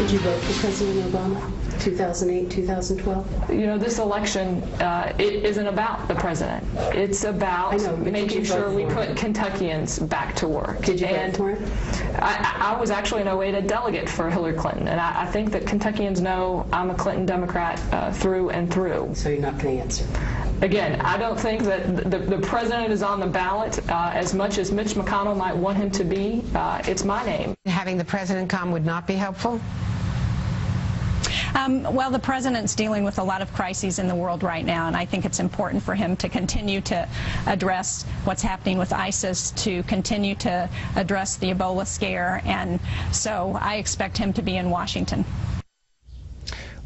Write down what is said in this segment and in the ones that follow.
Did you vote for President Obama? 2008, 2012? You know, this election, it isn't about the president. It's about making sure we put Kentuckians back to work. Did you vote for him? I was actually in 08 a delegate for Hillary Clinton, and I think that Kentuckians know I'm a Clinton Democrat through and through. So you're not going to answer? Again, I don't think that the president is on the ballot as much as Mitch McConnell might want him to be. It's my name. Having the president come would not be helpful? Well, the president's dealing with a lot of crises in the world right now, and I think it's important for him to continue to address what's happening with ISIS, to continue to address the Ebola scare, and so I expect him to be in Washington.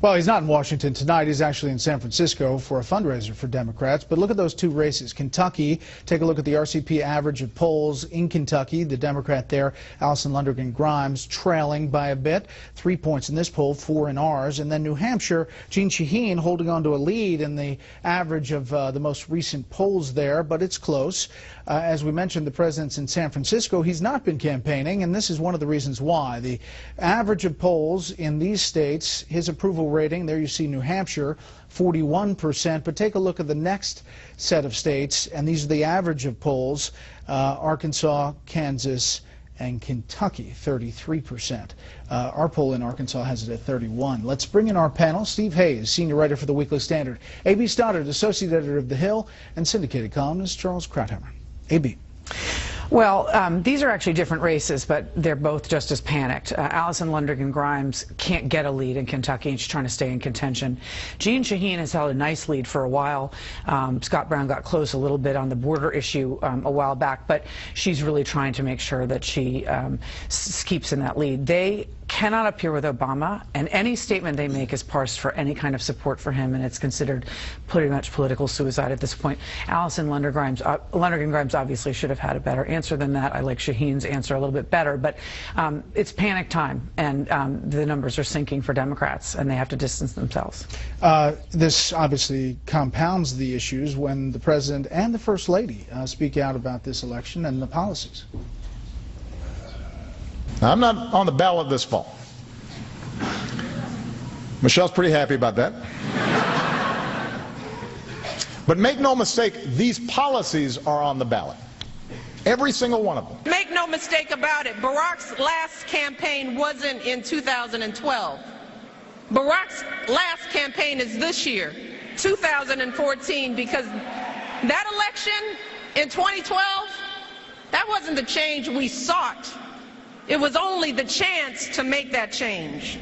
Well, he's not in Washington tonight. He's actually in San Francisco for a fundraiser for Democrats. But look at those two races. Kentucky, take a look at the RCP average of polls in Kentucky. The Democrat there, Allison Lundergan Grimes, trailing by a bit. 3 points in this poll, 4 in ours. And then New Hampshire, Jeanne Shaheen holding on to a lead in the average of the most recent polls there, but it's close. As we mentioned, the president's in San Francisco. He's not been campaigning, and this is one of the reasons why. The average of polls in these states, his approval rating, there you see New Hampshire, 41%. But take a look at the next set of states, and these are the average of polls, Arkansas, Kansas, and Kentucky, 33%. Our poll in Arkansas has it at 31. Let's bring in our panel. Steve Hayes, senior writer for the Weekly Standard. A.B. Stoddard, associate editor of The Hill, and syndicated columnist Charles Krauthammer. A.B. Well, these are actually different races, but they're both just as panicked. Allison Lundergan Grimes can't get a lead in Kentucky, and she's trying to stay in contention. Jeanne Shaheen has held a nice lead for a while. Scott Brown got close a little bit on the border issue a while back, but she's really trying to make sure that she keeps in that lead. They cannot appear with Obama, and any statement they make is parsed for any kind of support for him, and it's considered pretty much political suicide at this point. Allison Lundergan Grimes obviously should have had a better answer than that. I like Shaheen's answer a little bit better, but it's panic time, and the numbers are sinking for Democrats, and they have to distance themselves. This obviously compounds the issues when the president and the first lady speak out about this election and the policies. Now, I'm not on the ballot this fall. Michelle's pretty happy about that. But make no mistake, these policies are on the ballot. Every single one of them. Make no mistake about it, Barack's last campaign wasn't in 2012. Barack's last campaign is this year, 2014, because that election in 2012, that wasn't the change we sought. It was only the chance to make that change.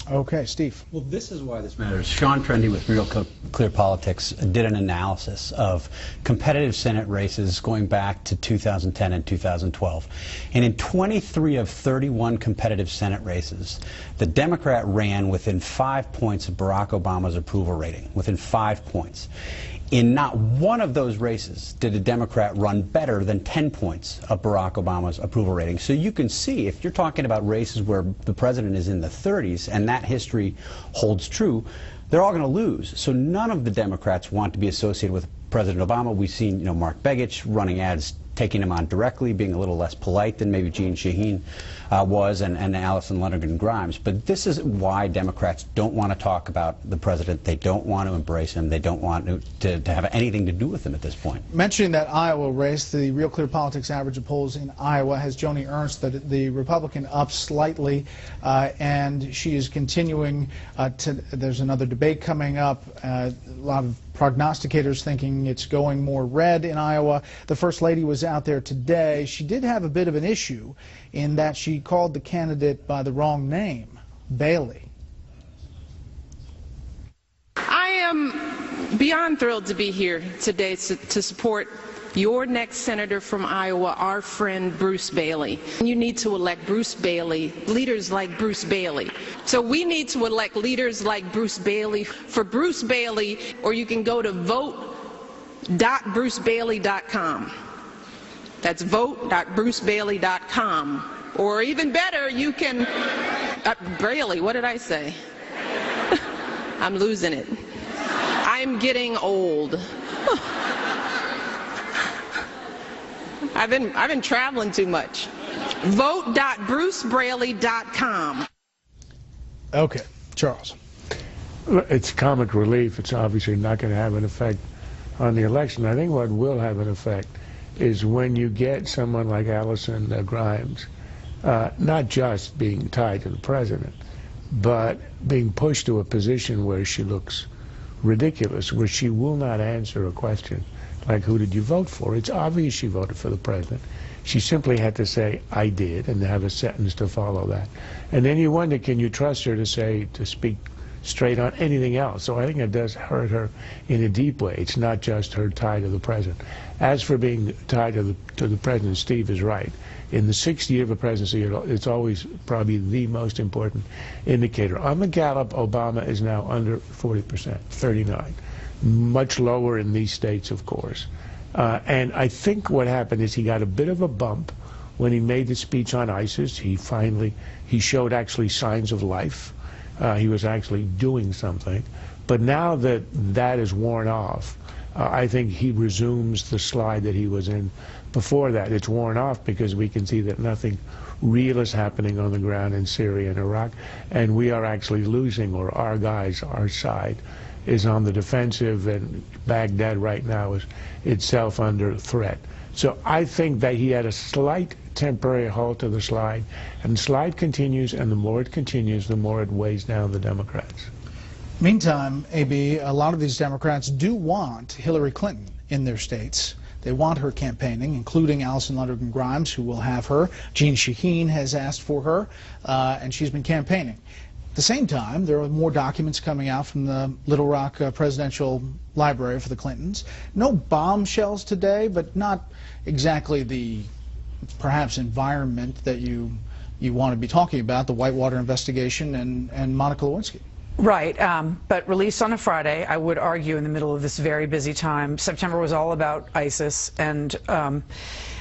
Okay, Steve. Well, this is why this matters. Sean Trendy with Real Clear Politics did an analysis of competitive Senate races going back to 2010 and 2012. And in 23 of 31 competitive Senate races, the Democrat ran within 5 points of Barack Obama's approval rating, within 5 points. In not one of those races did a Democrat run better than 10 points of Barack Obama's approval rating. So you can see, if you're talking about races where the president is in the 30s and that history holds true, they're all going to lose. So none of the Democrats want to be associated with President Obama. We've seen, Mark Begich running ads taking him on directly, being a little less polite than maybe Jeanne Shaheen was, and Allison Lundergan Grimes. But this is why Democrats don't want to talk about the president. They don't want to embrace him. They don't want to have anything to do with him at this point. Mentioning that Iowa race, the Real Clear Politics average of polls in Iowa has Joni Ernst, the Republican, up slightly, and she is continuing there's another debate coming up. A lot of prognosticators thinking it's going more red in Iowa. The First Lady was out there today. She did have a bit of an issue in that she called the candidate by the wrong name, Bailey. I am beyond thrilled to be here today to support your next senator from Iowa, our friend Bruce Bailey. You need to elect Bruce Bailey, leaders like Bruce Bailey. So we need to elect leaders like Bruce Bailey. For Bruce Bailey, or you can go to vote.brucebailey.com. That's vote.brucebailey.com. Or even better, you can, Bailey, what did I say? I'm losing it. I'm getting old. I've been traveling too much. Vote.brucebailey.com. Okay. Charles. It's comic relief. It's obviously not going to have an effect on the election. I think what will have an effect is when you get someone like Alison Grimes, not just being tied to the president, but being pushed to a position where she looks ridiculous, where she will not answer a question like, who did you vote for? It's obvious she voted for the president. She simply had to say, I did, and have a sentence to follow that. And then you wonder, can you trust her to speak straight on anything else? So I think it does hurt her in a deep way. It's not just her tie to the president. As for being tied to the president, Steve is right. In the 6th year of a presidency, it's always probably the most important indicator. On the Gallup, Obama is now under 40%, 39. Much lower in these states, of course. And I think what happened is he got a bit of a bump when he made the speech on ISIS. He showed actually signs of life. He was actually doing something. But now that that is worn off, I think he resumes the slide that he was in before that. It's worn off because we can see that nothing real is happening on the ground in Syria and Iraq, and we are actually losing, or our guys, our side, is on the defensive, and Baghdad right now is itself under threat. So I think that he had a slight temporary halt to the slide, and the slide continues, and the more it continues, the more it weighs down the Democrats. Meantime, AB, a lot of these Democrats do want Hillary Clinton in their states. They want her campaigning, including Alison Lundergan Grimes, who will have her. Jeanne Shaheen has asked for her, and she's been campaigning. At the same time, there are more documents coming out from the Little Rock Presidential Library for the Clintons. No bombshells today, but not exactly the, perhaps, environment that you want to be talking about, the Whitewater investigation and Monica Lewinsky. Right, but released on a Friday, I would argue in the middle of this very busy time. September was all about ISIS and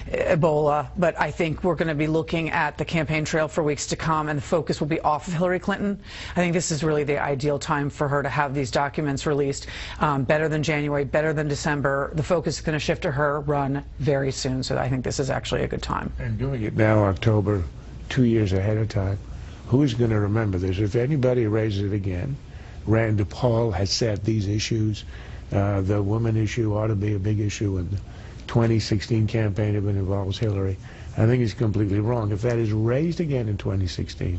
Ebola, but I think we're going to be looking at the campaign trail for weeks to come, and the focus will be off of Hillary Clinton. I think this is really the ideal time for her to have these documents released. Better than January, better than December. The focus is going to shift to her run very soon, so I think this is actually a good time. And doing it now, October, 2 years ahead of time. Who's going to remember this? If anybody raises it again, Rand Paul has said these issues, the woman issue ought to be a big issue in the 2016 campaign if it involves Hillary. I think it's completely wrong. If that is raised again in 2016,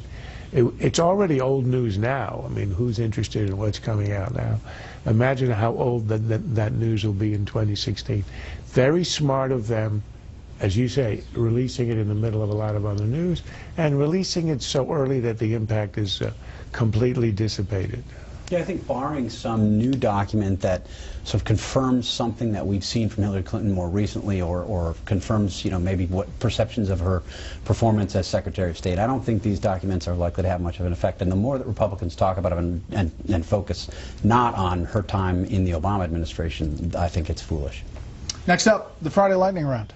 it's already old news now. I mean, who's interested in what's coming out now? Imagine how old that news will be in 2016. Very smart of them, as you say, releasing it in the middle of a lot of other news, and releasing it so early that the impact is completely dissipated. Yeah, I think barring some new document that sort of confirms something that we've seen from Hillary Clinton more recently, or confirms, you know, maybe what perceptions of her performance as Secretary of State, I don't think these documents are likely to have much of an effect. And the more that Republicans talk about it and focus not on her time in the Obama administration, I think it's foolish. Next up, the Friday Lightning Round.